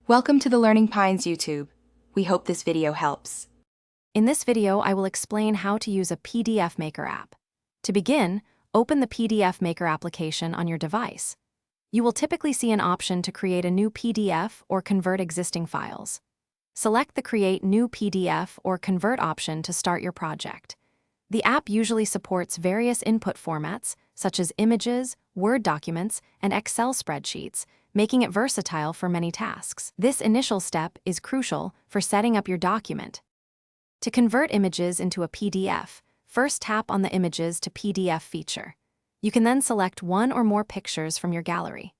Welcome to the Learning Pines YouTube. We hope this video helps. In this video, I will explain how to use a PDF Maker app. To begin, open the PDF Maker application on your device. You will typically see an option to create a new PDF or convert existing files. Select the Create New PDF or Convert option to start your project. The app usually supports various input formats, such as images, Word documents, and Excel spreadsheets, making it versatile for many tasks. This initial step is crucial for setting up your document. To convert images into a PDF, first tap on the Images to PDF feature. You can then select one or more pictures from your gallery.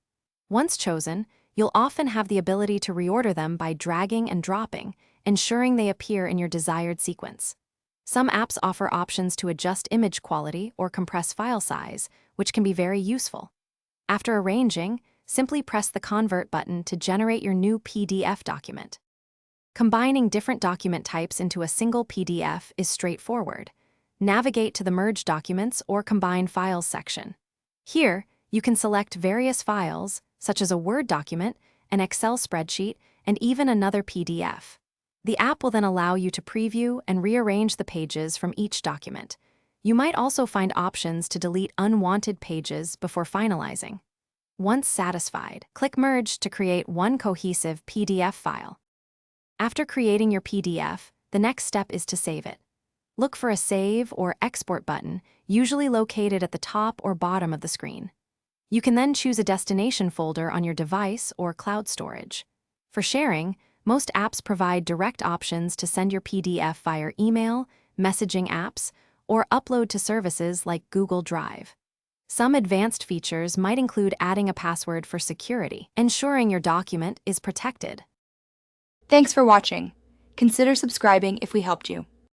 Once chosen, you'll often have the ability to reorder them by dragging and dropping, ensuring they appear in your desired sequence. Some apps offer options to adjust image quality or compress file size, which can be very useful. After arranging, simply press the Convert button to generate your new PDF document. Combining different document types into a single PDF is straightforward. Navigate to the Merge Documents or Combine Files section. Here, you can select various files, such as a Word document, an Excel spreadsheet, and even another PDF. The app will then allow you to preview and rearrange the pages from each document. You might also find options to delete unwanted pages before finalizing. Once satisfied, click Merge to create one cohesive PDF file. After creating your PDF, the next step is to save it. Look for a Save or Export button, usually located at the top or bottom of the screen. You can then choose a destination folder on your device or cloud storage. For sharing, most apps provide direct options to send your PDF via email, messaging apps, or upload to services like Google Drive. Some advanced features might include adding a password for security, ensuring your document is protected. Thanks for watching. Consider subscribing if we helped you.